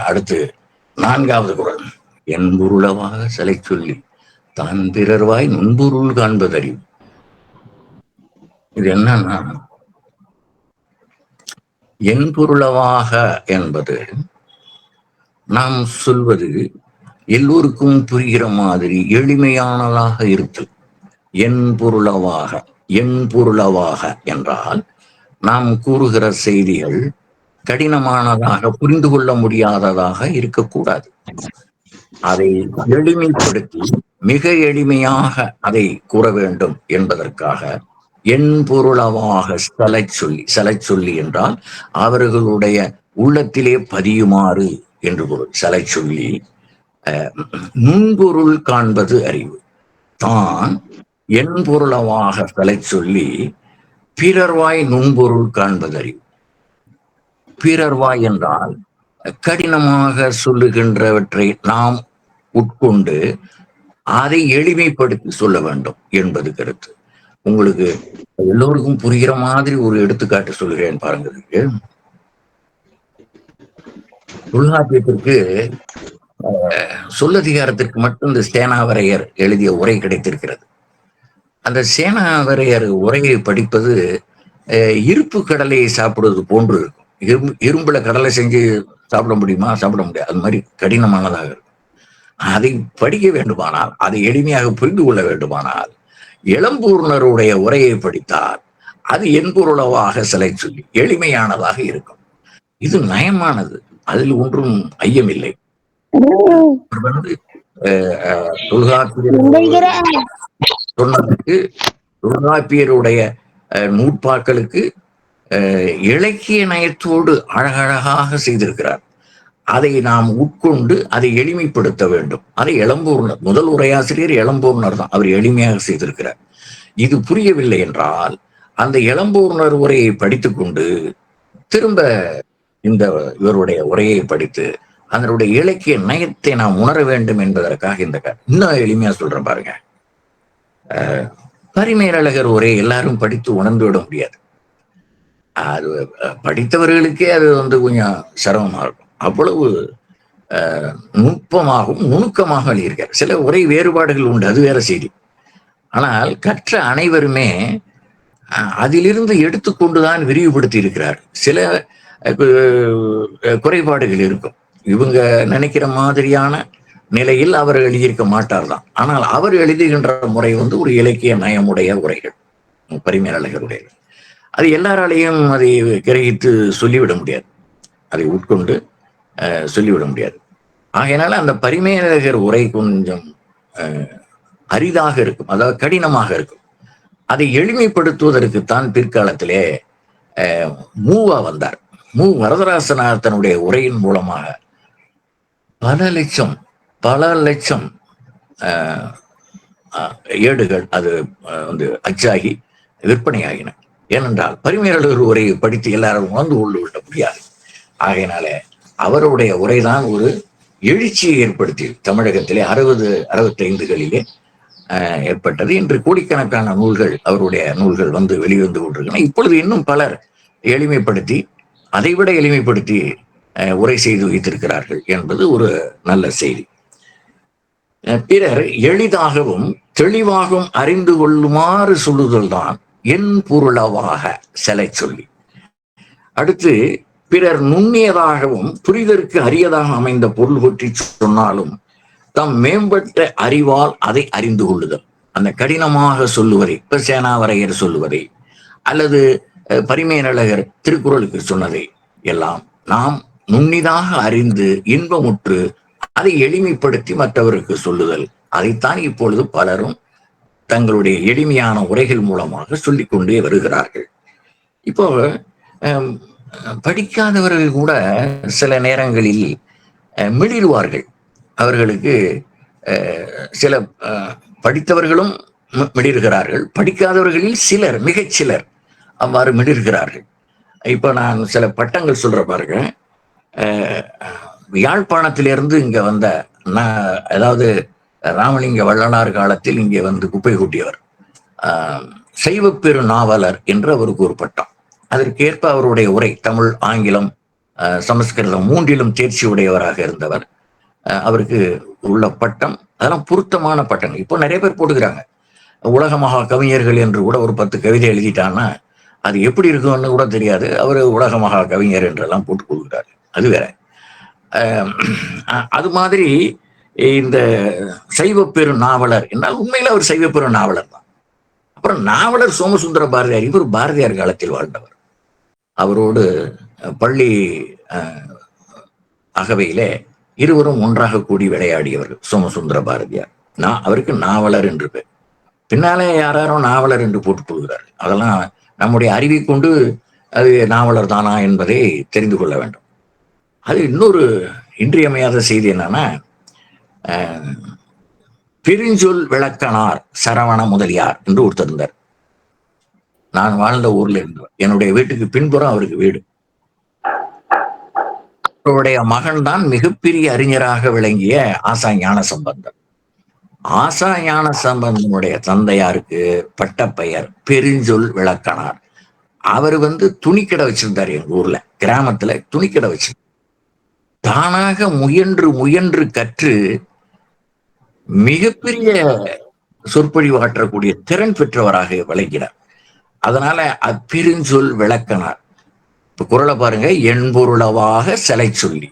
அடுத்து 4வது குறள். என்புருளவாக சிலை சொல்லி தான் பிறர்வாய் நுண்பொருள் காண்பதறிவு. இது என்னன்னா, என்புருளவாக என்பது நாம் சொல்வது எல்லோருக்கும் புரிகிற மாதிரி எளிமையானதாக இருத்தல். என்புருளவாக, என்புருளவாக என்றால் நாம் கூறுகிற செய்திகள் கடினமானதாக, புரிந்து கொள்ள முடியாததாக இருக்கக்கூடாது. அதை எளிமைப்படுத்தி மிக எளிமையாக அதை கூற வேண்டும் என்பதற்காக என்பொருளவாக செலை சொல்லி என்றால் அவர்களுடைய உள்ளத்திலே பதியுமாறு என்று பொருள். செலை சொல்லி நுண்பொருள் காண்பது அறிவு. தான் என்பொருளவாக செலை சொல்லி பிறர்வாய் நுண்பொருள் காண்பது அறிவு. பிறர்வாய் என்றால் கடினமாக சொல்லுகின்றவற்றை நாம் உட்கொண்டு அதை எளிமைப்படுத்தி சொல்ல வேண்டும் என்பது கருத்து. உங்களுக்கு எல்லோருக்கும் புரிகிற மாதிரி ஒரு எடுத்துக்காட்டு சொல்லுகிறேன் பாருங்க. தொல்காப்பியத்திற்கு சொல்லதிகாரத்திற்கு மட்டும் இந்த சேனாவரையர் எழுதிய உரை கிடைத்திருக்கிறது. அந்த சேனாவரையர் உரையை படிப்பது இருப்பு கடலையை சாப்பிடுவது போன்று இருக்கும். இரும்புல கடலை செஞ்சு சாப்பிட முடியுமா? சாப்பிட முடியாது. அது மாதிரி கடினமானதாக இருக்கும். அதை படிக்க வேண்டுமானால், அதை எளிமையாக புரிந்து கொள்ள வேண்டுமானால் இளம்பூர்ணருடைய உரையை படித்தால் அது என்பொருளவாக சிலை சொல்லி எளிமையானதாக இருக்கும். இது நயமானது, அதில் ஒன்றும் ஐயமில்லை. சொன்னதுக்கு தொல்காப்பியருடைய நூற்பாக்களுக்கு இலக்கிய நயத்தோடு அழகழகாக செய்திருக்கிறார். அதை நாம் உட்கொண்டு அதை எளிமைப்படுத்த வேண்டும். அதை இளம்பூர்ணர், முதல் உரையாசிரியர் இளம்பூர்ணர் தான், அவர் எளிமையாக செய்திருக்கிறார். இது புரியவில்லை என்றால் அந்த இளம்பூர்ணர் உரையை படித்துக் கொண்டு திரும்ப இந்த இவருடைய உரையை படித்து அதனுடைய இலக்கிய நயத்தை நாம் உணர வேண்டும் என்பதற்காக இந்த இன்னும் எளிமையா சொல்றேன் பாருங்க. பரிமேலழகர் உரையை எல்லாரும் படித்து உணர்ந்து விட முடியாது. அது படித்தவர்களுக்கே அது கொஞ்சம் சிரமமா இருக்கும். அவ்வளவு நுட்பமாகவும் நுணுக்கமாக எழுதியிருக்கார். சில உரை வேறுபாடுகள் உண்டு, அது வேற செய்தி. ஆனால் கற்ற அனைவருமே அதிலிருந்து எடுத்துக்கொண்டுதான் விரிவுபடுத்தி இருக்கிறார். சில குறைபாடுகள் இருக்கும். இவங்க நினைக்கிற மாதிரியான நிலையில் அவர் எழுதியிருக்க மாட்டார் தான். ஆனால் அவர் எழுதுகின்ற முறை ஒரு இலக்கிய நயமுடைய உரைகள், பரிமேலழகருடைய. அது எல்லாராலையும் அதை கிரகித்து சொல்லிவிட முடியாது, அதை உட்கொண்டு சொல்லிவிட முடியாது. ஆகையினால அந்த பரிமேலழகர் உரை கொஞ்சம் அரிதாக இருக்கும், அதாவது கடினமாக இருக்கும். அதை எளிமைப்படுத்துவதற்குத்தான் பிற்காலத்திலே மூவா வந்தார். வரதராசனார் தன்னுடைய உரையின் மூலமாக பல லட்சம் ஏடுகள் அது அச்சாகி விற்பனையாகின. ஏனென்றால் பரிமேலழகர் உரையை படித்து எல்லாரும் உணர்ந்து கொண்டு விட முடியாது. ஆகையினால அவருடைய உரைதான் ஒரு எழுச்சியை ஏற்படுத்தி தமிழகத்திலே 60-65களிலே ஏற்பட்டது. இன்று கோடிக்கணக்கான நூல்கள், அவருடைய நூல்கள் வெளிவந்து கொண்டிருக்கின்றன. இப்பொழுது இன்னும் பலர் எளிமைப்படுத்தி, அதைவிட எளிமைப்படுத்தி உரை செய்து வைத்திருக்கிறார்கள் என்பது ஒரு நல்ல செய்தி. பிறர் எளிதாகவும் தெளிவாகவும் அறிந்து கொள்ளுமாறு சொல்லுதல் தான் என் பொருளவாக சிலை சொல்லி. அடுத்து, பிறர் நுண்ணியதாகவும் புரிதற்கு அரியதாக அமைந்த பொருள் பற்றி சொன்னாலும் தம் மேம்பட்ட அறிவால் அதை அறிந்து கொள்ளுதல். அந்த கடினமாக சொல்லுவதை, இப்ப சேனாவரையர் சொல்லுவதை அல்லது பரிமேலழகர் திருக்குறளுக்கு சொன்னதை எல்லாம் நாம் நுண்ணிதாக அறிந்து இன்பமுற்று அதை எளிமைப்படுத்தி மற்றவருக்கு சொல்லுதல். அதைத்தான் இப்பொழுது பலரும் தங்களுடைய எளிமையான உரைகள் மூலமாக சொல்லிக் கொண்டே வருகிறார்கள். இப்போ படிக்காதவர்கள் கூட சில நேரங்களில் மிளிருவார்கள். அவர்களுக்கு சில படித்தவர்களும் மிளிர்கிறார்கள், படிக்காதவர்களில் சிலர், மிகச்சிலர் அவ்வாறு மிளிர்கிறார்கள். இப்ப நான் சில பட்டங்கள் சொல்ற பாருங்க. யாழ்ப்பாணத்திலிருந்து இங்க வந்த, அதாவது ராமலிங்க வள்ளலார் காலத்தில் இங்கே குப்பை கூட்டியவர், சைவப்பெரு நாவலர் என்று அவருக்கு ஒரு பட்டம். அதற்கேற்ப அவருடைய உரை தமிழ், ஆங்கிலம் சமஸ்கிருதம் 3லும் தேர்ச்சி உடையவராக இருந்தவர். அவருக்கு உள்ள பட்டம் அதெல்லாம் பொருத்தமான பட்டங்கள். இப்போ நிறைய பேர் போட்டுக்கிறாங்க. உலக மகா கவிஞர்கள் என்று கூட ஒரு 10 கவிதை எழுதிட்டான்னா அது எப்படி இருக்கும்னு கூட தெரியாது. அவர் உலக மகா கவிஞர் என்றெல்லாம் போட்டுக் கொள்கிறார். அது வேற. அது மாதிரி இந்த சைவ பெரு நாவலர் என்றால் உண்மையில அவர் சைவ பெரு நாவலர் தான். அப்புறம் நாவலர் சோமசுந்தர பாரதியார், இவர் பாரதியார் காலத்தில் வாழ்ந்தவர். அவரோடு பள்ளி அகவையிலே இருவரும் ஒன்றாக கூடி விளையாடியவர்கள் சோமசுந்தர பாரதியார். அவருக்கு நாவலர் என்று பேர். பின்னாலே யாரும் நாவலர் என்று போட்டுக் கொள்கிறார்கள். அதெல்லாம் நம்முடைய அறிவை கொண்டு அது நாவலர் தானா என்பதை தெரிந்து கொள்ள வேண்டும். அது இன்னொரு இன்றியமையாத செய்தி என்னன்னா, பெருஞ்சொல் விளக்கனார் சரவண முதலியார் என்று ஒருத்தர் இருந்தார். நான் வாழ்ந்த ஊர்ல இருந்தவர். என்னுடைய வீட்டுக்கு பின்புறம் அவருக்கு வீடு. அவருடைய மகன் தான் மிகப்பெரிய அறிஞராக விளங்கிய ஆசா ஞான சம்பந்தர். ஆசா ஞான சம்பந்தனுடைய தந்தையாருக்கு பட்டப்பெயர் பெருஞ்சொல் விளக்கனார். அவர் துணிக்கடை வச்சிருந்தார். எங்க ஊர்ல கிராமத்துல துணிக்கடை வச்சு தானாக முயன்று முயன்று கற்று மிகப்பெரிய சொற்பொழிவாற்றக்கூடிய திறன் பெற்றவராக விளங்கினார். அதனால பெருஞ்சொல் விளக்கனார். இப்ப குறளை பாருங்க, என்பொருளவாக சிலை சொல்லி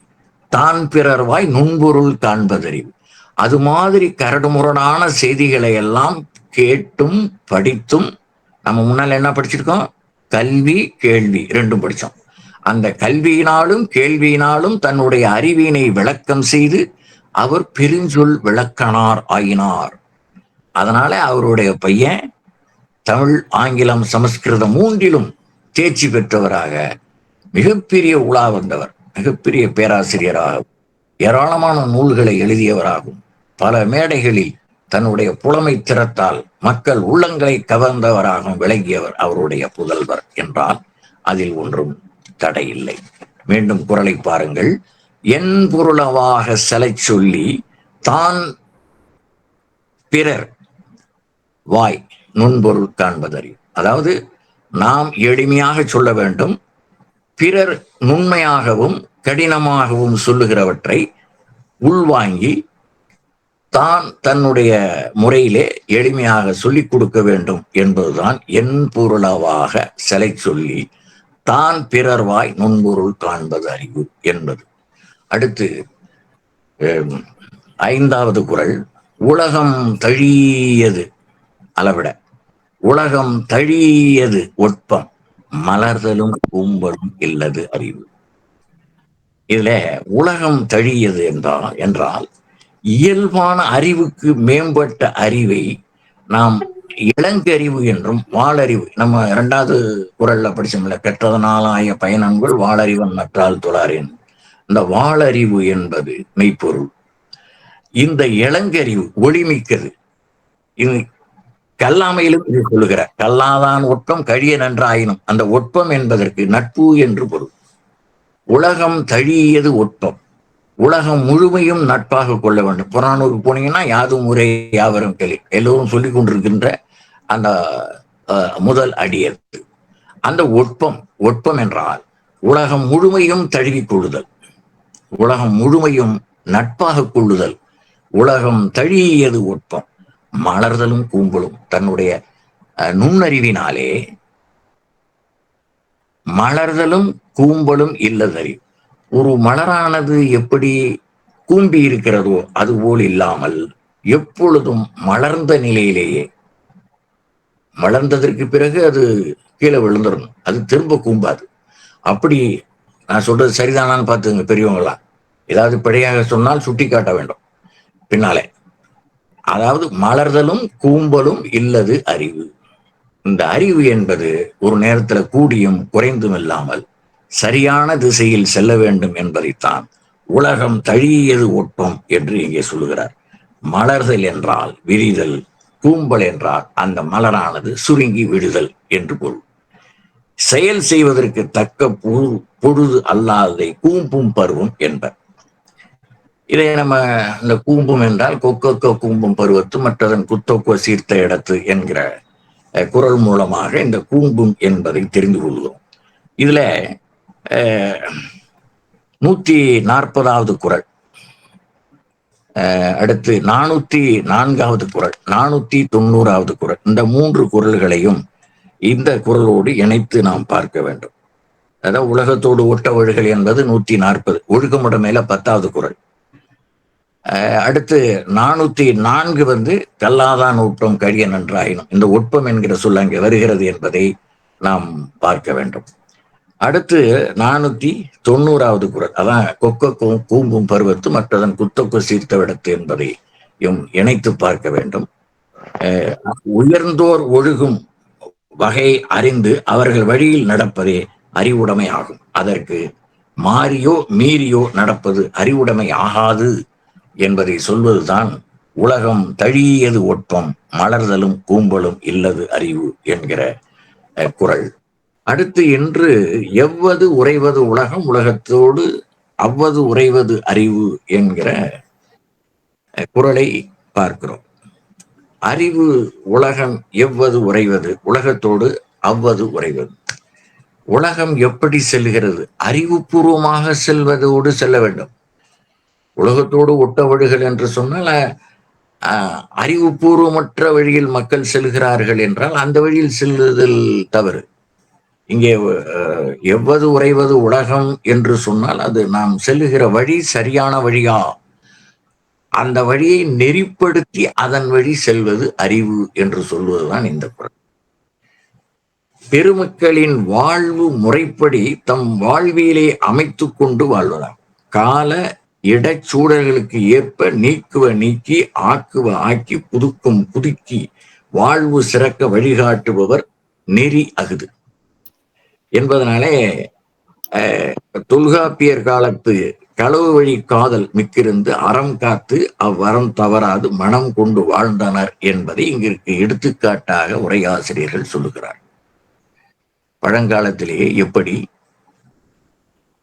தான் பிறர்வாய் நுண்பொருள் காண்பதறிவு. அது மாதிரி கரடுமுரடான செய்திகளை எல்லாம் கேட்டும் படித்தும், நம்ம முன்னால என்ன படிச்சிருக்கோம்? கல்வி கேள்வி ரெண்டும் படிச்சோம். அந்த கல்வியினாலும் கேள்வியினாலும் தன்னுடைய அறிவினை விளக்கம் செய்து அவர் பெருஞ்சொல் விளக்கனார் ஆயினார். அதனால அவருடைய பையன் தமிழ், ஆங்கிலம், சமஸ்கிருதம் 3லும் தேர்ச்சி பெற்றவராக மிகப்பெரிய உலா வந்தவர், மிகப்பெரிய பேராசிரியராகவும் ஏராளமான நூல்களை எழுதியவராகவும் பல மேடைகளில் தன்னுடைய புலமை திறத்தால் மக்கள் உள்ளங்களை கவர்ந்தவராகவும் விளங்கியவர் அவருடைய புதல்வர் என்றால் அதில் ஒன்றும் தடையில்லை. மீண்டும் குறளை பாருங்கள். என் பொருளவாக சிலை சொல்லி தான் பிறர் வாய் நுண்பொருள் காண்பதறிவு. அதாவது நாம் எளிமையாக சொல்ல வேண்டும், பிறர் நுண்மையாகவும் கடினமாகவும் சொல்லுகிறவற்றை உள்வாங்கி தான் தன்னுடைய முறையிலே எளிமையாக சொல்லிக் கொடுக்க வேண்டும் என்பதுதான் என் பொருளவாக சிலை சொல்லி தான் பிறர்வாய் நுண்பொருள் காண்பது அறிவு என்பது. அடுத்து 5வது குறள். உலகம் தழியது அளவிட உலகம் தழியது ஒட்பம் மலர்தலும் கூம்பலும் இல்லது அறிவு. இதுல உலகம் தழியது என்றால் இயல்பான அறிவுக்கு மேம்பட்ட அறிவை நாம் இளங்கறிவு என்றும் வாளறிவு, நம்ம 2வது குறள்ல படிச்சோம்ல, பெற்றதனாலாய பயனன்கள் வாளறிவன் நற்றால் தொழாரேன். இந்த வாளறிவு என்பது மெய்ப்பொருள். இந்த இளங்கறிவு ஒளிமிக்கது. இது கல்லாமையிலும் இது சொல்லுகிறார். கல்லாதான் ஒட்பம் கழிய நன்றாயினும். அந்த ஒட்பம் என்பதற்கு நட்பு என்று பொருள். உலகம் தழியது ஒட்பம், உலகம் முழுமையும் நட்பாக கொள்ள வேண்டும். புறானூருக்கு போனீங்கன்னா யாதும் ஊரே யாவரும் கேள்வி, எல்லோரும் சொல்லிக் கொண்டிருக்கின்ற அந்த முதல் அடியது. அந்த ஒட்பம் என்றால் உலகம் முழுமையும் தழுவிக் கொள்ளுதல், உலகம் முழுமையும் நட்பாக கொள்ளுதல். உலகம் தழியது ஒட்பம் மலர்தலும் கூம்பலும். தன்னுடைய நுண்ணறிவினாலே மலர்தலும் கூம்பலும் இல்லதறிவு. ஒரு மலரானது எப்படி கூம்பி இருக்கிறதோ அதுபோல் இல்லாமல் எப்பொழுதும் மலர்ந்த நிலையிலேயே, மலர்ந்ததற்கு பிறகு அது கீழே விழுந்துடணும், அது திரும்ப கூம்பாது. அப்படி நான் சொல்றது சரிதானான்னு பார்த்துங்க பெரியவங்களா. ஏதாவது பிழையாக சொன்னால் சுட்டி காட்ட வேண்டும் பின்னாலே. அதாவது மலர்தலும் கூம்பலும் இல்லது அறிவு. இந்த அறிவு என்பது ஒரு நேரத்துல கூடியும் குறைந்தும் இல்லாமல் சரியான திசையில் செல்ல வேண்டும் என்பதைத்தான் உலகம் தழியது ஒட்பம் என்று இங்கே சொல்லுகிறார். மலர்தல் என்றால் விரிதல், கூம்பல் என்றால் அந்த மலரானது சுருங்கி விடுதல் என்று பொருள். செயல் செய்வதற்கு தக்க பொழுது அல்லாததை கூம்பும் பருவம் என்பர். இதை நம்ம இந்த கூம்பும் என்றால் கொக்கோ கூம்பும் பருவத்து மற்றதன் குத்தொக்கோ சீர்த்த இடத்து என்கிற குறள் மூலமாக இந்த கூம்பும் என்பதை தெரிந்து கொள்கிறோம். இதுல 140வது குறள், அடுத்து 404வது குறள், 490வது குறள், இந்த 3 குறள்களையும் இந்த குறளோடு இணைத்து நாம் பார்க்க வேண்டும். அதாவது உலகத்தோடு ஒட்ட ஒழுகல் என்பது 140, ஒழுக்கமுட மேல 10வது குறள். அடுத்து 404 கல்லாதான் ஒட்பம் கழிய நன்றாயினும், இந்த ஒட்பம் என்கிற சொல் அங்கே வருகிறது என்பதை நாம் பார்க்க வேண்டும். அடுத்து 490வது குறள், அதான் கொக்கும் கூம்பும் பருவத்து மற்றதன் குத்தொக்கு சீர்த்த விடத்து என்பதை இணைத்து பார்க்க வேண்டும். உயர்ந்தோர் ஒழுகும் வகை அறிந்து அவர்கள் வழியில் நடப்பதே அறிவுடைமை ஆகும். அதற்கு மாறியோ மீறியோ நடப்பது அறிவுடைமை ஆகாது என்பதை சொல்வதுதான் உலகம் தழியது ஒட்பம் மலர்தலும் கூம்பலும் இல்லது அறிவு என்கிற குறள். அடுத்து இன்று எவ்வது உறைவது உலகம் உலகத்தோடு அவ்வது உறைவது அறிவு என்கிற குறளை பார்க்கிறோம். அறிவு உலகம் எவ்வது உறைவது உலகத்தோடு அவ்வது உறைவது. உலகம் எப்படி செல்கிறது? அறிவுபூர்வமாக செல்வதோடு செல்ல வேண்டும். உலகத்தோடு ஒட்ட ஒழுகல் என்று சொன்னால் அறிவுபூர்வமற்ற வழியில் மக்கள் செல்கிறார்கள் என்றால் அந்த வழியில் செல்லுதல் தவறு. இங்கே எவ்வது உறைவது உலகம் என்று சொன்னால் அது நாம் செல்லுகிற வழி சரியான வழியா, அந்த வழியை நெறிப்படுத்தி அதன் வழி செல்வது அறிவு என்று சொல்வதுதான் இந்த குறள். பெருமக்களின் வாழ்வு முறைப்படி தம் வாழ்வியலை அமைத்து கொண்டு வாழ்வதாம். கால இடச்சூழல்களுக்கு ஏற்ப நீக்குவ நீக்கி ஆக்குவ ஆக்கி புதுக்கும் புதுக்கி வாழ்வு சிறக்க வழிகாட்டுபவர் நெறி அகுது என்பதனாலே தொல்காப்பியர் காலத்து களவு வழி காதல் மிக்கிருந்து அறம் காத்து அவ்வறம் தவறாது மனம் கொண்டு வாழ்ந்தனர் என்பதை இங்கிற்கு எடுத்துக்காட்டாக உரையாசிரியர்கள் சொல்லுகிறார். பழங்காலத்திலேயே எப்படி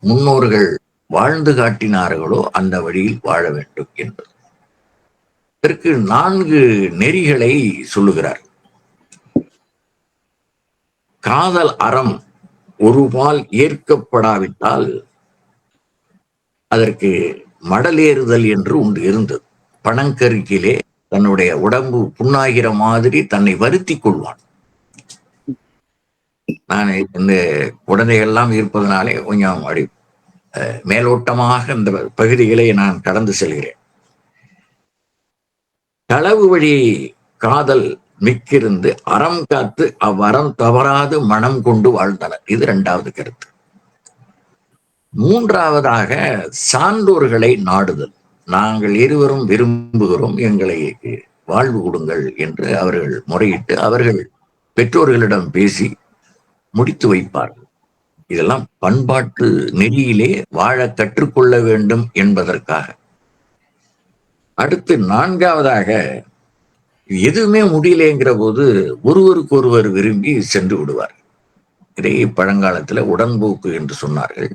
முன்னோர்கள் வாழ்ந்து காட்டினார்களோ அந்த வழியில் வாழ வேண்டும் என்பது. இதற்கு 4 நெறிகளை சொல்லுகிறார். காதல் அறம் ஒருபால் ஏற்கப்படாவிட்டால் அதற்கு மடலேறுதல் என்று ஒன்று இருந்தது. பனங்கருக்கிலே தன்னுடைய உடம்பு புண்ணாகிற மாதிரி தன்னை வருத்தி கொள்வான். நான் இந்த குழந்தைகள்லாம் இருப்பதனாலே கொஞ்சம் அப்படி மேலோட்டமாக இந்த பகுதிகளை நான் கடந்து செல்கிறேன். களவு வழி காதல் மிக்கிருந்து அறம் காத்து அவ்வறம் தவறாது மனம் கொண்டு வாழ்ந்தனர். இது 2வது கருத்து. 3வதாக சான்றோர்களை நாடுதல். நாங்கள் இருவரும் விரும்புகிறோம், எங்களை வாழ்வு கொடுங்கள் என்று அவர்கள் முறையிட்டு அவர்கள் பெற்றோர்களிடம் பேசி முடித்து வைப்பார்கள். இதெல்லாம் பண்பாட்டு நெறியிலே வாழ கற்றுக்கொள்ள வேண்டும் என்பதற்காக. அடுத்து 4வதாக எதுவுமே முடியலைங்கிற போது ஒருவருக்கு ஒருவர் விரும்பி சென்று விடுவார். இதை பழங்காலத்துல உடன்போக்கு என்று சொன்னார்கள்.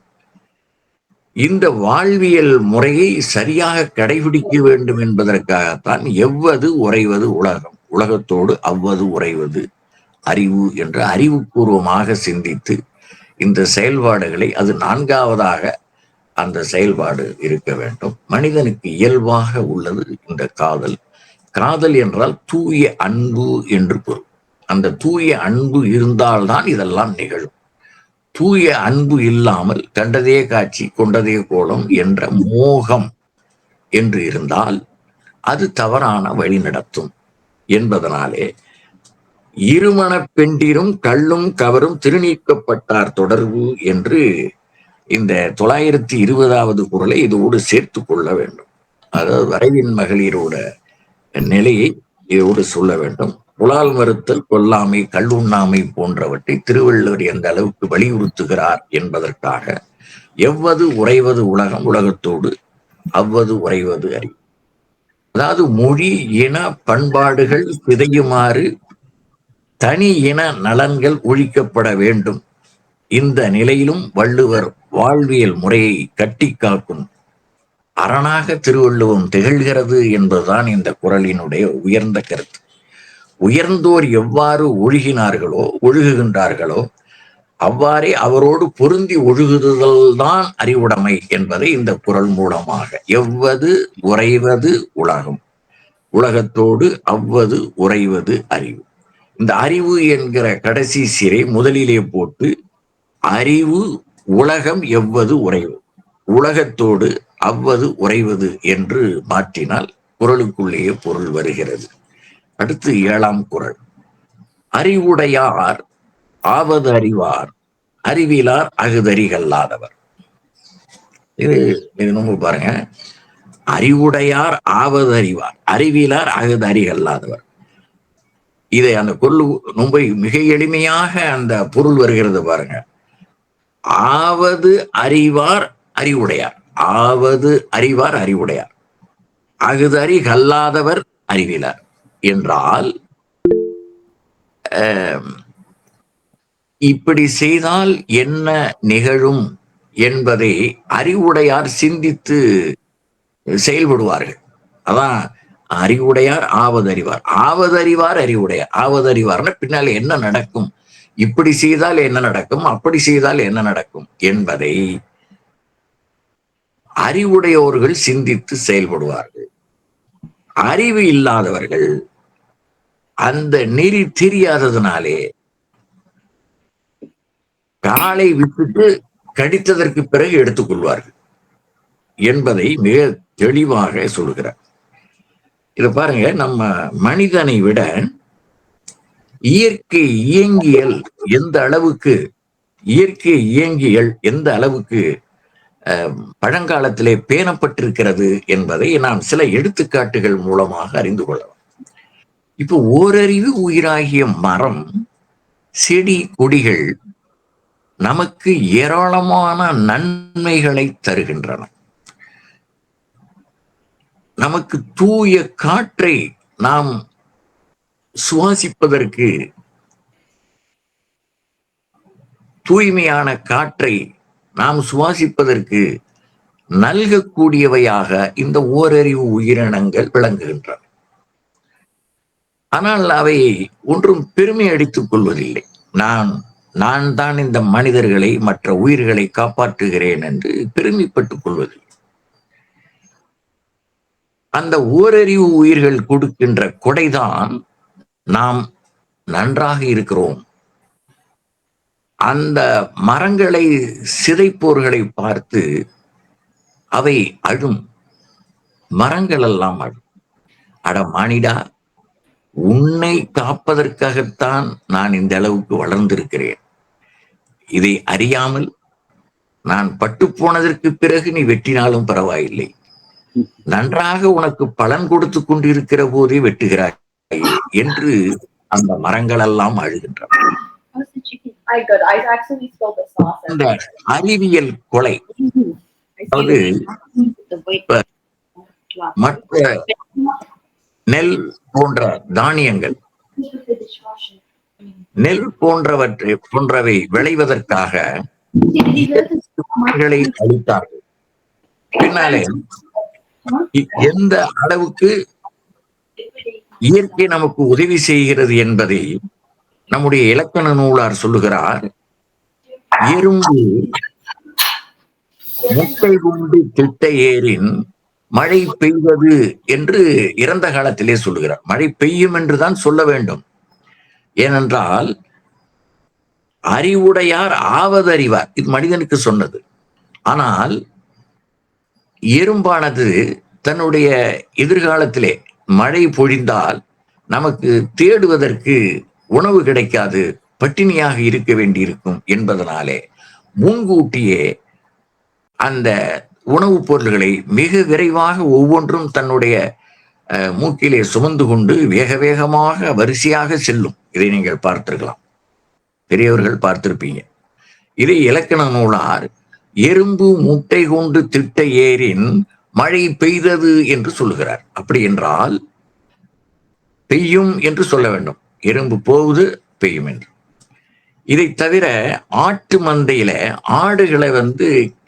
இந்த வாழ்வியல் முறையை சரியாக கடைபிடிக்க வேண்டும் என்பதற்காகத்தான் எவ்வது உறைவது உலகம் உலகத்தோடு அவ்வது உறைவது அறிவு என்று அறிவுபூர்வமாக சிந்தித்து இந்த செயல்பாடுகளை, அது 4வதாக அந்த செயல்பாடு இருக்க வேண்டும். மனிதனுக்கு இயல்பாக உள்ளது இந்த காதல். காதல் என்றால் தூய அன்பு என்று பொருள். அந்த தூய அன்பு இருந்தால்தான் இதெல்லாம் நிகழும். தூய அன்பு இல்லாமல் கண்டதே காட்சி கொண்டதே கோலம் என்ற மோகம் என்று இருந்தால் அது தவறான வழி நடத்தும் என்பதனாலே இருமண பெண்டிரும் கள்ளும் கவரும் திருநீக்கப்பட்டார் தொடர்பு என்று இந்த 920வது குறளை இதோடு சேர்த்து கொள்ள வேண்டும். அதாவது வரைவின் மகளிரோட நிலையை இதோடு சொல்ல வேண்டும். புலால் மறுத்தல், கொல்லாமை, கல்லுண்ணாமை போன்றவற்றை திருவள்ளுவர் எந்த அளவுக்கு வலியுறுத்துகிறார் என்பதற்காக எவ்வது உறைவது உலகம் உலகத்தோடு அவ்வது உறைவது அறிவு. அதாவது மொழி இன பண்பாடுகள் சிதையுமாறு தனி இன நலன்கள் ஒழிக்கப்பட வேண்டும். இந்த நிலையிலும் வள்ளுவர் வாழ்வியல் முறையை கட்டி காக்கும் அரணாக திருவள்ளுவம் திகழ்கிறது என்பதுதான் இந்த குறளினுடைய உயர்ந்த கருத்து. உயர்ந்தோர் எவ்வாறு ஒழுகினார்களோ ஒழுகுகின்றார்களோ அவ்வாறே அவரோடு பொருந்தி ஒழுகுதல் தான் அறிவுடைமை என்பதை இந்த குறள் மூலமாக, எவ்வது உறைவது உலகம், உலகத்தோடு அவ்வது உறைவது அறிவு. இந்த அறிவு என்கிற கடைசி சீரை முதலிலே போட்டு அறிவு உலகம் எவ்வது உறைவு, உலகத்தோடு அவ்வது உறைவது என்று மாற்றினால் குறளுக்குள்ளேயே பொருள் வருகிறது. அடுத்து 7ஆம் குறள். அறிவுடையார் ஆவது அறிவார், அறிவிலார் அகுதறிகல்லாதவர். இது நோம்பு பாருங்க. அறிவுடையார் ஆவது அறிவார், அறிவிலார் அகுதறிகல்லாதவர். இதை அந்த பொருள் நோம்பை மிக எளிமையாக அந்த பொருள் வருகிறது பாருங்க. ஆவது அறிவார் அறிவுடையார், ஆவது அறிவார் அறிவுடையார், அகுதறி கல்லாதவர் அறிவிலார் என்றால், இப்படி செய்தால் என்ன நிகழும் என்பதை அறிவுடையார் சிந்தித்து செயல்படுவார்கள். அதான் அறிவுடையார் ஆவதறிவார், ஆவதறிவார் அறிவுடையார். ஆவதறிவார்னா பின்னால என்ன நடக்கும், இப்படி செய்தால் என்ன நடக்கும், அப்படி செய்தால் என்ன நடக்கும் என்பதை அறிவுடையோர்கள் சிந்தித்து செயல்படுவார்கள். அறிவு இல்லாதவர்கள் அந்த நெறி தெரியாததுனாலே காலை விட்டுட்டு கடித்ததற்கு பிறகு எடுத்துக்கொள்வார்கள் என்பதை மிக தெளிவாக சொல்கிறார். இத பாருங்க, நம்ம மனிதனை விட இயற்கை இயங்கியல் எந்த அளவுக்கு, இயற்கை இயங்கியல் எந்த அளவுக்கு பழங்காலத்திலே பேணப்பட்டிருக்கிறது என்பதை நாம் சில எடுத்துக்காட்டுகள் மூலமாக அறிந்து கொள்ளலாம். இப்போ ஓரறிவு உயிராகிய மரம், செடி, கொடிகள் நமக்கு ஏராளமான நன்மைகளை தருகின்றன. நமக்கு தூய காற்றை நாம் சுவாசிப்பதற்கு, தூய்மையான காற்றை நாம் சுவாசிப்பதற்கு நல்கக்கூடியவையாக இந்த ஓரறிவு உயிரினங்கள் விளங்குகின்றன. ஆனால் அவை ஒன்றும் பெருமை அடித்துக் கொள்வதில்லை. நான் தான் இந்த மனிதர்களை, மற்ற உயிர்களை காப்பாற்றுகிறேன் என்று பெருமைப்பட்டுக் கொள்வதில்லை. அந்த ஓரறிவு உயிர்கள் கொடுக்கின்ற கொடைதான் நாம் நன்றாக இருக்கிறோம். அந்த மரங்களை சிதைப்போர்களை பார்த்து அவை அழும், மரங்கள் எல்லாம் அழும். அட மானிடா, உன்னை காப்பதற்காகத்தான் நான் இந்த அளவுக்கு வளர்ந்திருக்கிறேன். இதை அறியாமல் நான் பட்டு போனதற்கு பிறகு நீ வெட்டினாலும் பரவாயில்லை, நன்றாக உனக்கு பலன் கொடுத்து கொண்டிருக்கிற போதே வெட்டுகிறாய் என்று அந்த மரங்கள் எல்லாம் அழுகின்றன. இந்த அறிவியல் கொலை, அதாவது மற்ற நெல் போன்ற தானியங்கள், நெல் போன்றவை விளைவதற்காக அளித்தார்கள். பின்னாலே எந்த அளவுக்கு இயற்கை நமக்கு உதவி செய்கிறது என்பதை நம்முடைய இலக்கண நூலார் சொல்லுகிறார். எறும்பு முட்டை கொண்டு திட்ட ஏறின் மழை பெய்வது என்று இறந்த காலத்திலே சொல்லுகிறார். மழை பெய்யும் என்றுதான் சொல்ல வேண்டும். ஏனென்றால் அறிவுடையார் ஆவதறிவார், இது மனிதனுக்கு சொன்னது. ஆனால் எறும்பானது தன்னுடைய எதிர்காலத்திலே மழை பொழிந்தால் நமக்கு தேடுவதற்கு உணவு கிடைக்காது, பட்டினியாக இருக்க வேண்டியிருக்கும் என்பதனாலே முன்கூட்டியே அந்த உணவுப் பொருள்களை மிக விரைவாக ஒவ்வொன்றும் தன்னுடைய மூக்கிலே சுமந்து கொண்டு வேக வேகமாக வரிசையாக செல்லும். இதை நீங்கள் பார்த்திருக்கலாம், பெரியவர்கள் பார்த்திருப்பீங்க. இதை இலக்கண நூலார் எறும்பு முட்டை கொண்டு திட்ட ஏறின் மழை பெய்தது என்று சொல்லுகிறார். அப்படி என்றால் பெய்யும் என்று சொல்ல வேண்டும். எறும்பு போவது பெய்யும் என்று. இதை தவிர ஆட்டு மந்தையில ஆடுகளை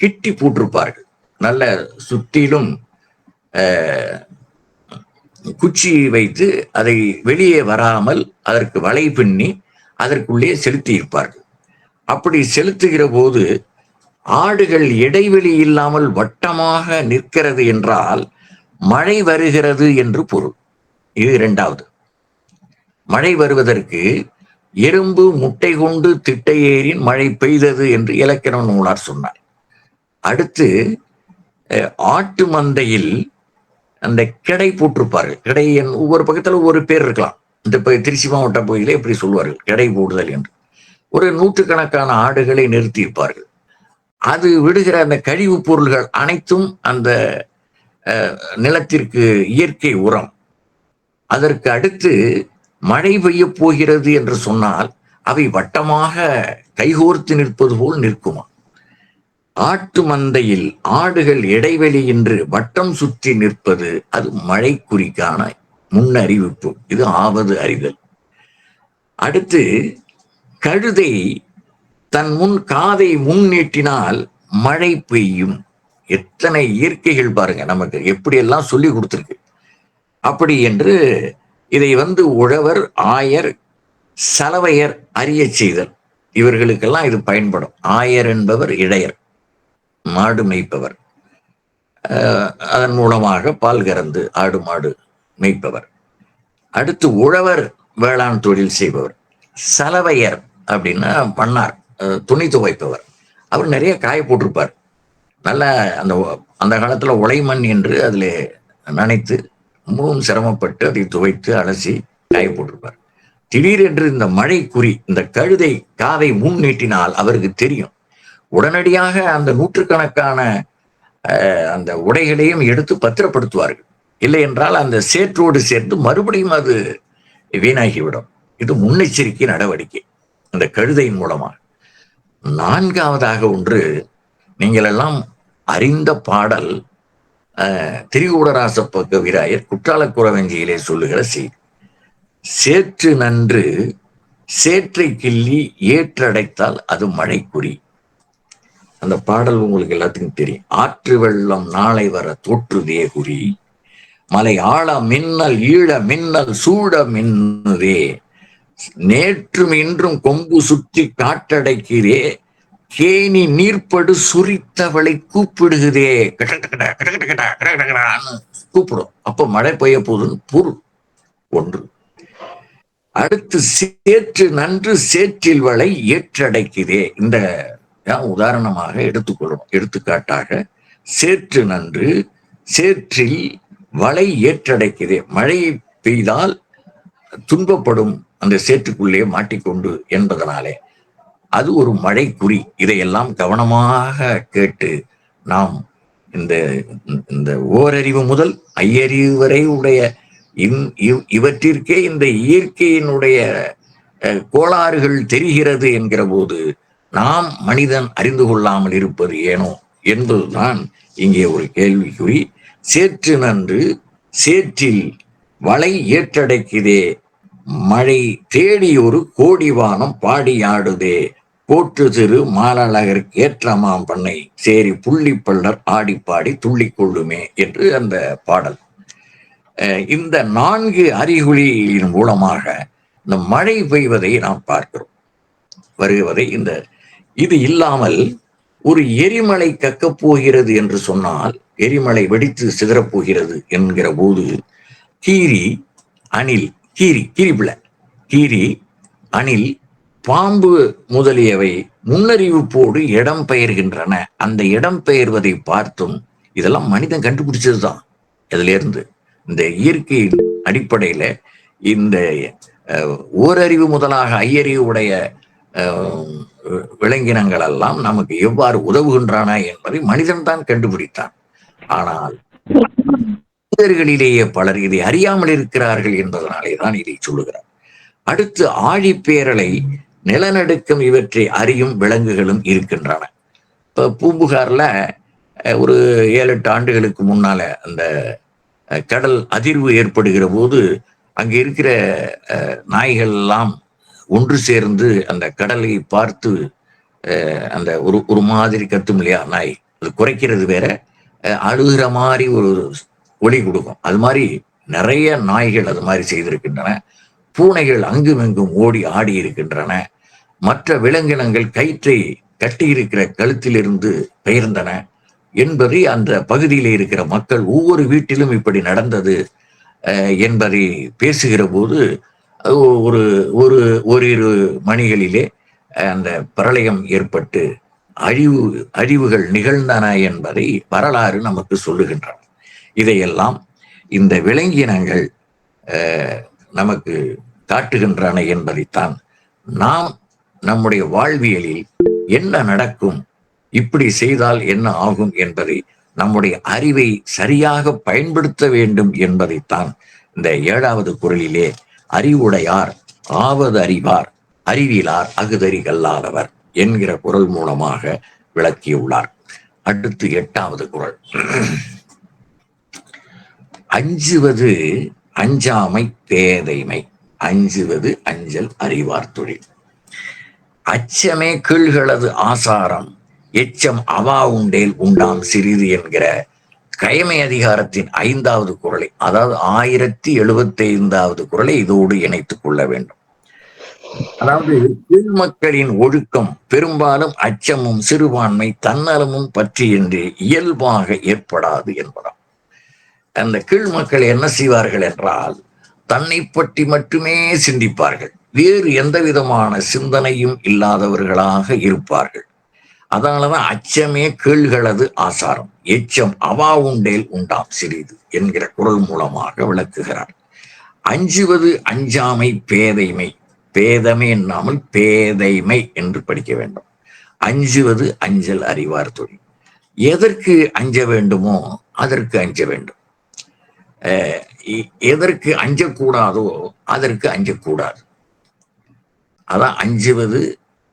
கிட்டி போட்டிருப்பார்கள். நல்ல சுற்றிலும் குச்சி வைத்து அதை வெளியே வராமல் அதற்கு வலை பின்னி அதற்குள்ளே செலுத்தி இருப்பார்கள். அப்படி செலுத்துகிற போது ஆடுகள் இடைவெளி இல்லாமல் வட்டமாக நிற்கிறது என்றால் மழை வருகிறது என்று பொருள். இது இரண்டாவது. மழை வருவதற்கு எறும்பு முட்டை கொண்டு திட்டை ஏறின் மழை பெய்தது என்று இலக்கண நூலார் சொன்னார். அடுத்து ஆட்டு மந்தையில் அந்த கிடை போட்டிருப்பார்கள். கிடை ஒவ்வொரு பக்கத்துல ஒவ்வொரு பேர் இருக்கலாம். இந்த திருச்சி மாவட்ட பகுதியிலே எப்படி சொல்வார்கள், கிடை போடுதல் என்று. ஒரு நூற்றுக்கணக்கான ஆடுகளை நிறுத்தியிருப்பார்கள். அது விடுகிற அந்த கழிவுப் பொருள்கள் அனைத்தும் அந்த நிலத்திற்கு இயற்கை உரம். அதற்கு அடுத்து மழை பெய்ய போகிறது என்று சொன்னால் அவை வட்டமாக கைகோர்த்து நிற்பது போல் நிற்குமா? ஆட்டு மந்தையில் ஆடுகள் இடைவெளியின்றி வட்டம் சுற்றி நிற்பது அது மழை குறிக்கான முன்னறிவிப்பு. இது ஆவது அறிதல். அடுத்து கழுதை தன் முன் காதை முன் நீட்டினால் மழை பெய்யும். எத்தனை இயற்கைகள் பாருங்க, நமக்கு எப்படியெல்லாம் சொல்லி கொடுத்துருக்கு. அப்படி என்று இதை உழவர், ஆயர், சலவையர் அறிய செய்தல், இவர்களுக்கெல்லாம் இது பயன்படும். ஆயர் என்பவர் இடையர், மாடு மேய்ப்பவர். அதன் மூலமாக பால் கறந்து ஆடு மாடு மேய்ப்பவர். அடுத்து உழவர், வேளாண் தொழில் செய்பவர். சலவையர் அப்படின்னா பண்ணார், துணி துவைப்பவர். அவர் நிறைய காய போட்டிருப்பார். நல்ல அந்த காலத்துல உழைமண் என்று அதுல நனைத்து மிகவும் சிரமப்பட்டு அதை துவைத்து அலசி காய போட்டிருப்பார். திடீரென்று இந்த மழை குறி, இந்த கழுதை காதை முன் நீட்டினால் அவருக்கு தெரியும். உடனடியாக அந்த நூற்றுக்கணக்கான அந்த உடைகளையும் எடுத்து பத்திரப்படுத்துவார்கள். இல்லை என்றால் அந்த சேற்றோடு சேர்ந்து மறுபடியும் அது வீணாகிவிடும். இது முன்னெச்சரிக்கை நடவடிக்கை அந்த கழுதையின் மூலமாக. நான்காவதாக ஒன்று, நீங்கள் எல்லாம் அறிந்த பாடல், திரிகூடராச கவிராயர் குற்றாலக்குறவஞ்சியிலே சொல்லுகிற செய்தி. சேற்று நன்று சேற்றை கிள்ளி ஏற்றடைத்தால் அது மழை குறி. அந்த பாடல் உங்களுக்கு எல்லாத்துக்கும் தெரியும். ஆற்று வெள்ளம் நாளை வர தோற்றுதே குறி, மலை ஆழ மின்னல் ஈழ மின்னல் சூட மின்னுதே, நேற்றும் இன்றும் கொம்பு சுற்றி காட்டடைக்கிறே, கேணி நீர்ப்படு சுரித்தவளை கூப்பிடுகிறே, கூப்பிடும். அப்ப மழை பெய்ய போகுதுன்னு பொருள் ஒன்று. அடுத்து சேற்று நன்று சேற்றில் வளை ஏற்றடைக்கிறே. இந்த உதாரணமாக எடுத்துக்கொள்ளணும். எடுத்துக்காட்டாக, சேற்று நன்று சேற்றில் வளை ஏற்றடைக்கிறே, மழை பெய்தால் துன்பப்படும் அந்த சேற்றுக்குள்ளே மாட்டிக்கொண்டு என்பதனாலே அது ஒரு மழை குறி. இதையெல்லாம் கவனமாக கேட்டு நாம் இந்த ஓரறிவு முதல் ஐயறிவு வரை உடைய இவற்றிற்கே இந்த இயற்கையினுடைய கோளாறுகள் தெரிகிறது என்கிற போது நாம் மனிதன் அறிந்து கொள்ளாமல் இருப்பது ஏனோ என்பதுதான் இங்கே ஒரு கேள்விக்குறி. சேற்று நன்று சேற்றில் வளை ஏற்றடைக்குதே, மழை தேடி ஒரு கோடிவானம் பாடியாடுதே, போற்று திரு மாலழகருக்கு ஏற்றமாம் பண்ணை சேரி புள்ளி பள்ளர் ஆடிப்பாடி துள்ளி கொள்ளுமே என்று அந்த பாடல். இந்த 4 அறிகுறியின் மூலமாக இந்த மழை பெய்வதை நாம் பார்க்கிறோம், வருவதை. இது இல்லாமல் ஒரு எரிமலை கக்கப் போகிறது என்று சொன்னால், எரிமலை வெடித்து சிதறப்போகிறது என்கிற போது கீரி, அணில், கீரி, அணில், பாம்பு முதலியவை முன்னறிவிப்போடு இடம் பெயர்கின்றன. அந்த இடம் பெயர்வதை பார்த்தும் இதெல்லாம் மனிதன் கண்டுபிடிச்சதுதான். இதுல இருந்து இந்த இயற்கை அடிப்படையில இந்த ஓரறிவு முதலாக ஐயறிவு உடைய விலங்கினங்கள் எல்லாம் நமக்கு எவ்வாறு உதவுகின்றன என்பதை மனிதன் தான் கண்டுபிடித்தான். ஆனால் மனிதர்களிலேயே பலர் இதை அறியாமல் இருக்கிறார்கள் என்பதனாலே தான் இதை சொல்லுகிறார். அடுத்து ஆழிப்பேரலை, நிலநடுக்கம் இவற்றை அறியும் விலங்குகளும் இருக்கின்றன. இப்ப பூம்புகார்ல ஒரு 7-8 ஆண்டுகளுக்கு முன்னால அந்த கடல் அதிர்வு ஏற்படுகிற போது அங்க இருக்கிற நாய்கள் எல்லாம் ஒன்று சேர்ந்து அந்த கடலை பார்த்து அந்த ஒரு மாதிரி கத்தும் இல்லையா நாய், அது குறைக்கிறது வேற, அழுகிற மாதிரி ஒரு ஒலி கொடுக்கும். அது மாதிரி நிறைய நாய்கள் அது மாதிரி செய்திருக்கின்றன. பூனைகள் அங்கும் எங்கும் ஓடி ஆடி இருக்கின்றன. மற்ற விலங்கினங்கள் கயிற்றை கட்டியிருக்கிற கழுத்திலிருந்து பெயர்ந்தன என்பதை அந்த பகுதியில் இருக்கிற மக்கள் ஒவ்வொரு வீட்டிலும் இப்படி நடந்தது என்பதை பேசுகிற போது ஒரு ஒரு ஓரிரு மணிகளிலே அந்த பிரளயம் ஏற்பட்டு அழிவுகள் நிகழ்ந்தன என்பதை வரலாறு நமக்கு சொல்லுகின்றன. இதையெல்லாம் இந்த விலங்கினங்கள் நமக்கு காட்டுகின்றன என்பதைத்தான் நாம் நம்முடைய வாழ்வியலில் என்ன நடக்கும், இப்படி செய்தால் என்ன ஆகும் என்பதை நம்முடைய அறிவை சரியாக பயன்படுத்த வேண்டும் என்பதைத்தான் இந்த 7வது குறளிலே அறிவுடையார் ஆவது அறிவார் அறிவிலார் அகுதறி கல்லாதவர் என்கிற குறள் மூலமாக விளக்கியுள்ளார். அடுத்து 8வது குறள். அஞ்சுவது அஞ்சாமை பேதைமை, அஞ்சுவது அஞ்சல் அறிவார் தொழில். அச்சமே கீழ்களது ஆசாரம், எச்சம் அவா உண்டேல் உண்டாம் சிறிது என்கிற கயமை அதிகாரத்தின் 5வது குறளை, அதாவது 1075வது குறளை இதோடு இணைத்துக் கொள்ள வேண்டும். அதாவது கீழ்மக்களின் ஒழுக்கம் பெரும்பாலும் அச்சமும் சிறுபான்மை தன்னலமும் பற்றியின்றி இயல்பாக ஏற்படாது என்பதாம். அந்த கீழ்மக்கள் என்ன செய்வார்கள் என்றால் தன்னை பற்றி மட்டுமே சிந்திப்பார்கள், வேறு எந்த விதமான சிந்தனையும் இல்லாதவர்களாக இருப்பார்கள். அதனாலதான் அச்சமே கீழ்களது ஆசாரம், எச்சம் அவா உண்டேல் உண்டாம் சிறிது என்கிற குறள் மூலமாக விளக்குகிறார். அஞ்சுவது அஞ்சாமை பேதைமை, பேதமை என்னாமல் பேதைமை என்று படிக்க வேண்டும். அஞ்சுவது அஞ்சல் அறிவார் தொழில். எதற்கு அஞ்ச வேண்டுமோ அதற்கு அஞ்ச வேண்டும், எதற்கு அஞ்சக்கூடாதோ அதற்கு அஞ்சக்கூடாது. அதான் அஞ்சுவது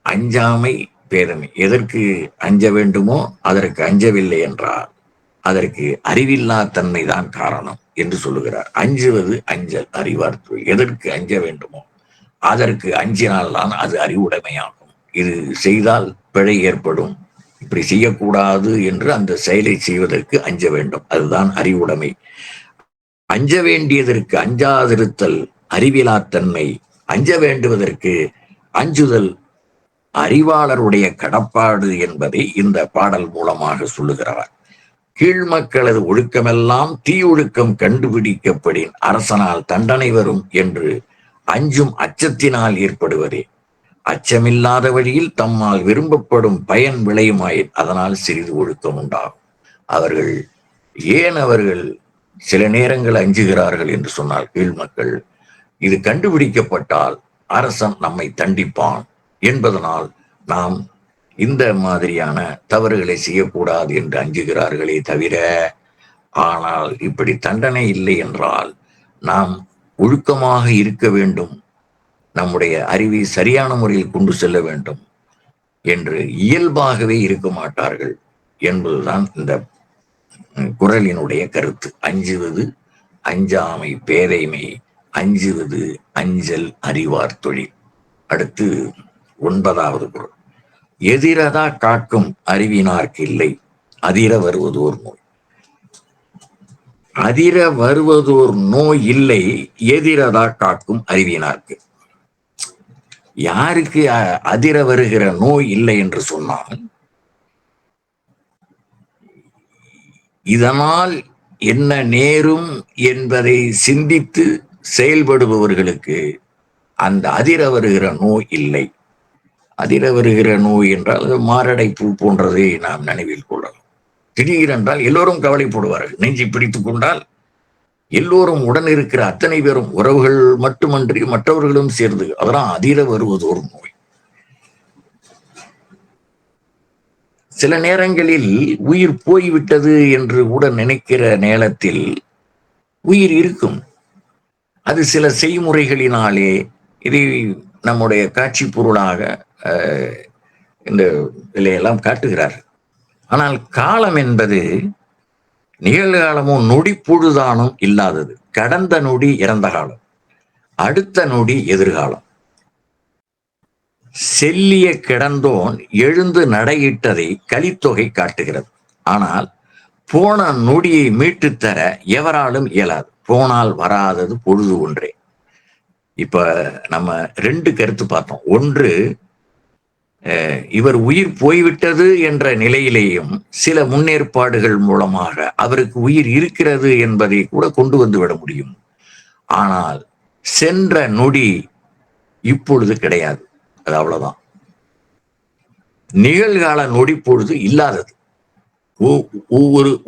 அஞ்சாமை பேதமை. எதற்கு அஞ்ச வேண்டுமோ அதற்கு அஞ்சவில்லை என்றால் அதற்கு அறிவில்லா தன்மை தான் காரணம் என்று சொல்லுகிறார். அஞ்சுவது அஞ்சல் அறிவார் தொழில். எதற்கு அஞ்ச வேண்டுமோ அதற்கு அஞ்சினால்தான் அது அறிவுடைமையாகும். இது செய்தால் பிழை ஏற்படும், இப்படி செய்யக்கூடாது என்று அந்த செயலை செய்வதற்கு அஞ்ச வேண்டும், அதுதான் அறிவுடைமை. அஞ்ச வேண்டியதற்கு அஞ்சாதிருத்தல் அறிவிலாத்தன்மை, அஞ்ச வேண்டுவதற்கு அஞ்சுதல் அறிவாளருடைய கடப்பாடு என்பதை இந்த பாடல் மூலமாக சொல்லுகிறார். கீழ்மக்களது ஒழுக்கமெல்லாம் தீயொழுக்கம் கண்டுபிடிக்கப்படின் அரசனால் தண்டனை வரும் என்று அஞ்சும் அச்சத்தினால் ஏற்படுவதே. அச்சமில்லாத வழியில் தம்மால் விரும்பப்படும் பயன் விளையுமாயின் அதனால் சிறிது ஒழுக்கம் உண்டாகும். அவர்கள் சில நேரங்கள் அஞ்சுகிறார்கள் என்று சொன்னால் கீழ்மக்கள், இது கண்டுபிடிக்கப்பட்டால் அரசன் நம்மை தண்டிப்பான் என்பதனால் நாம் இந்த மாதிரியான தவறுகளை செய்யக்கூடாது என்று அஞ்சுகிறார்களே தவிர, ஆனால் இப்படி தண்டனை இல்லை என்றால் நாம் ஒழுக்கமாக இருக்க வேண்டும், நம்முடைய அறிவை சரியான முறையில் கொண்டு செல்ல வேண்டும் என்று இயல்பாகவே இருக்க மாட்டார்கள் என்பதுதான் இந்த குறளினுடைய கருத்து. அஞ்சுவது அஞ்சாமை பேதைமை, அஞ்சுவது அஞ்சல் அறிவார் தொழில். அடுத்து 9வது குறள். எதிரதா காக்கும் அறிவினார்க்கு இல்லை அதிர வருவதோர் நோய். அதிர வருவதோர் நோய் இல்லை எதிரதா காக்கும் அறிவினார்க்கு. யாருக்கு அதிர வருகிற நோய் இல்லை என்று சொன்னால், இதனால் என்ன நேரும் என்பதை சிந்தித்து செயல்படுபவர்களுக்கு அந்த அதிர வருகிற நோய் இல்லை. அதிர வருகிற நோய் என்றால் மாரடைப்பு போன்றதை நாம் நினைவில் கொள்ளலாம். திடீரென்றால் எல்லோரும் கவலைப்படுவார்கள். நெஞ்சை பிடித்துக் கொண்டால் எல்லோரும் உடன் இருக்கிற அத்தனை பேரும், உறவுகள் மட்டுமன்றி மற்றவர்களும் சேர்ந்து, அதெல்லாம் அதிர வருவது ஒரு நோய். சில நேரங்களில் உயிர் போய்விட்டது என்று கூட நினைக்கிற நேரத்தில் உயிர் இருக்கும். அது சில செய்முறைகளினாலே இதை நம்முடைய காட்சி பொருளாக இந்த இதையெல்லாம் காட்டுகிறார். ஆனால் காலம் என்பது நிகழ்காலமும் நொடி பொழுதானும் இல்லாதது. கடந்த நொடி இறந்த காலம், அடுத்த நொடி எதிர்காலம். செல்லிய கிடந்தோன் எழுந்து நடையிட்டதை கலித்தொகை காட்டுகிறது. ஆனால் போன நொடியை மீட்டு தர எவராலும் இயலாது. போனால் வராதது பொழுது ஒன்றே. இப்ப நம்ம 2 கருத்து பார்த்தோம். ஒன்று, இவர் உயிர் போய்விட்டது என்ற நிலையிலேயும் சில முன்னேற்பாடுகள் மூலமாக அவருக்கு உயிர் இருக்கிறது என்பதை கூட கொண்டு வந்து விட முடியும். ஆனால் சென்ற நொடி இப்பொழுது கிடையாது. அது அவ்வளவுதான். நிகழ்கால நொடி பொழுது இல்லாதது.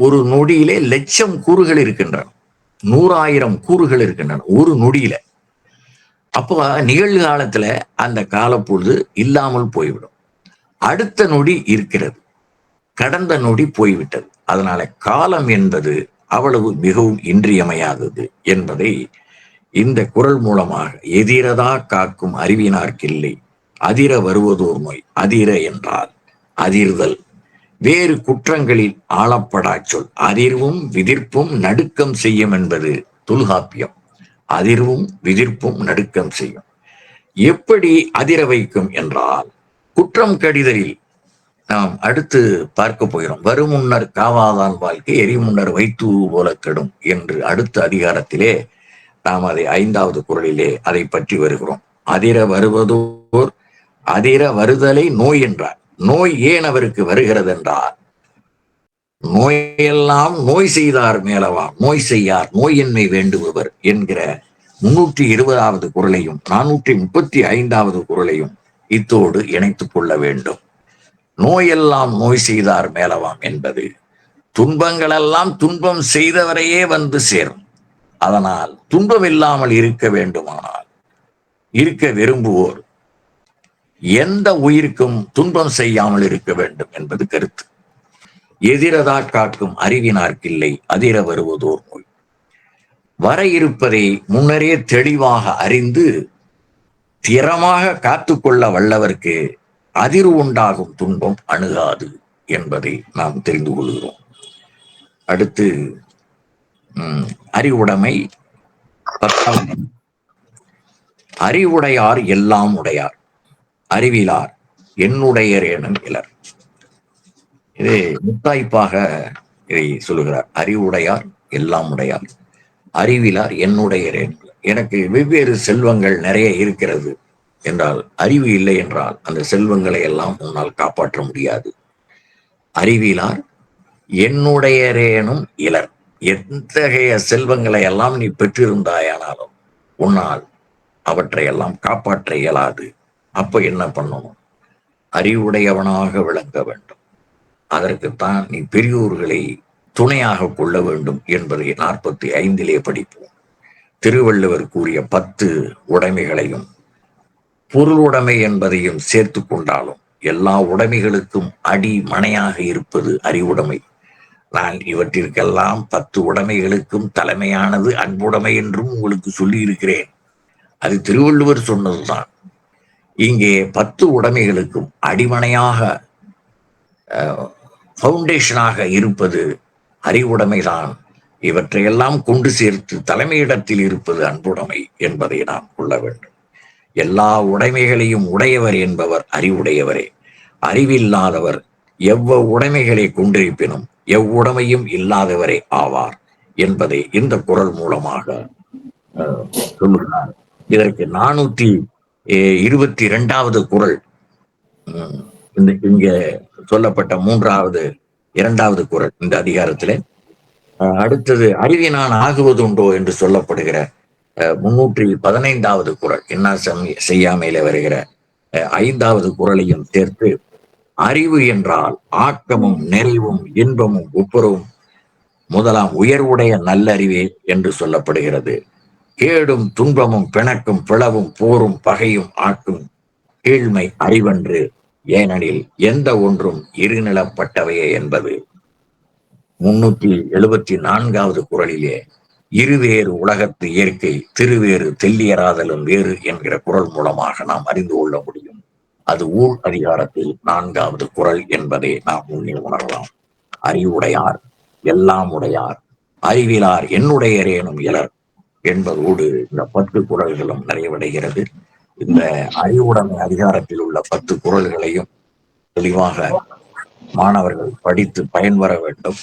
ஒரு நொடியிலே லட்சம் கூறுகள் இருக்கின்றன, 100,000 கூறுகள் இருக்கின்றன ஒரு நொடியில. அப்போ நிகழ்காலத்துல அந்த காலப்பொழுது இல்லாமல் போய்விடும். அடுத்த நொடி இருக்கிறது, கடந்த நொடி போய்விட்டது. அதனால காலம் என்பது அவ்வளவு மிகவும் இன்றியமையாதது என்பதை இந்த குறள் மூலமாக எதிரதா காக்கும் அறிவினார்க்கில்லை அதிர வருவதோர் நோய். அதிர என்றால் அதிர்தல், வேறு குற்றங்களில் ஆளப்படா சொல். அதிர்வும் விதிர்ப்பும் நடுக்கம் செய்யும் என்பது தொல்காப்பியம். அதிர்வும் விதிர்ப்பும் நடுக்கம் செய்யும். எப்படி அதிர வைக்கும் என்றால், குற்றம் கடிதலில் நாம் அடுத்து பார்க்க போகிறோம். வரும் முன்னர் காவாதான் வாழ்க்கை எரி முன்னர் வைத்து போல கெடும் என்று அடுத்த அதிகாரத்திலே நாம் அதை 5வது குறளிலே அதை பற்றி வருகிறோம். அதிர வருவதோர் அதிர வருதலை நோய் என்றார். நோய் ஏன் அவருக்கு வருகிறது என்றால், நோயெல்லாம் நோய் செய்தார் மேலவாம் நோய் செய்யார் நோயின்மை வேண்டுபவர் என்கிற 320வது குறளையும் 435வது குறளையும் இத்தோடு இணைத்துக் கொள்ள வேண்டும். நோயெல்லாம் நோய் செய்தார் மேலவாம் என்பது துன்பங்களெல்லாம் துன்பம் செய்தவரையே வந்து சேரும். அதனால் துன்பம் இல்லாமல் இருக்க வேண்டுமானால், இருக்க விரும்புவோர் எந்த உயிருக்கும் துன்பம் செய்யாமல் இருக்க வேண்டும் என்பது கருத்து. எதிரதா காக்கும் அறிவினார்க்கில்லை அதிர வருவதோர் நோய். வர இருப்பதை முன்னரே தெளிவாக அறிந்து திறமாக காத்துக்கொள்ள வல்லவர்க்கு அதிர்வு உண்டாகும் துன்பம் அணுகாது என்பதை நாம் தெரிந்து கொள்கிறோம். அடுத்து அறிவுடைமை 10. அறிவுடையார் எல்லாம் உடையார், அறிவிலார் என்னுடையர் எனும் இலர். இதை முத்தாய்ப்பாக இதை சொல்லுகிறார். அறிவுடையார் எல்லாம் உடையார், அறிவிலார் என்னுடையர் எனும். எனக்கு வெவ்வேறு செல்வங்கள் நிறைய இருக்கிறது என்றால், அறிவு இல்லை என்றால் அந்த செல்வங்களை எல்லாம் உன்னால் காப்பாற்ற முடியாது. அறிவிலார் என்னுடையரேனும் இலர். எத்தகைய செல்வங்களை எல்லாம் நீ பெற்றிருந்தாயானாலும் உன்னால் அவற்றையெல்லாம் காப்பாற்ற இயலாது. அப்ப என்ன பண்ணணும்? அறிவுடையவனாக விளங்க வேண்டும். அதற்குத்தான் நீ பெரியோர்களை துணையாக கொள்ள வேண்டும் என்பதை 45 படிப்போம். திருவள்ளுவர் கூறிய 10 உடைமைகளையும் பொருளுடைமை என்பதையும் சேர்த்து கொண்டாலும் எல்லா உடைமைகளுக்கும் அடி மனையாக இருப்பது அறிவுடைமை. நான் இவற்றிற்கெல்லாம் 10 உடைமைகளுக்கும் தலைமையானது அன்புடைமை என்றும் உங்களுக்கு சொல்லி இருக்கிறேன். அது திருவள்ளுவர் சொன்னதுதான். இங்கே 10 உடைமைகளுக்கும் அடிமனையாக பவுண்டேஷனாக இருப்பது அறிவுடைமைதான். இவற்றையெல்லாம் கொண்டு சேர்த்து தலைமையிடத்தில் இருப்பது அன்புடைமை என்பதை நாம் கொள்ள வேண்டும். எல்லா உடைமைகளையும் உடையவர் என்பவர் அறிவுடையவரே. அறிவில்லாதவர் எவ்வளவு உடைமைகளை கொண்டிருப்பினும் எவ்வுடைமையும் இல்லாதவரே ஆவார் என்பதை இந்த குறள் மூலமாக சொல்லுகிறார். இதற்கு 422வது குறள் இங்க சொல்லப்பட்ட 2வது குறள் இந்த அதிகாரத்திலே. அடுத்தது அறிவினான் ஆகுவது உண்டோ என்று சொல்லப்படுகிற 315வது குறள், என்ன செய்யாமையில வருகிற 5வது குறளையும் சேர்த்து அறிவு என்றால் ஆக்கமும் நிறைவும் இன்பமும் ஒப்புரவும் முதலாம் உயர்வுடைய நல்லறிவே என்று சொல்லப்படுகிறது. கேடும் துன்பமும் பிணக்கும் பிளவும் போரும் பகையும் ஆக்கும் கீழ்மை அறிவன்று, ஏனெனில் எந்த ஒன்றும் இருநிலப்பட்டவையே என்பது 374வது குறளிலே இருவேறு உலகத்து இயற்கை திருவேறு தெல்லியராதலும் வேறு என்கிற குறள் மூலமாக நாம் அறிந்து கொள்ள முடியும். அது ஊழ் அதிகாரத்தில் 4வது குறள் என்பதை நாம் முன்னே உணரலாம். அறிவுடையார் எல்லாம் உடையார், அறிவிலார் என்னுடையரேனும் இலர் என்பதோடு இந்த 10 குறள்களும் நிறைவடைகிறது. இந்த அறிவுடைமை அதிகாரத்தில் உள்ள 10 குறள்களையும் தெளிவாக மாணவர்கள் படித்து பயன்பெற வேண்டும்.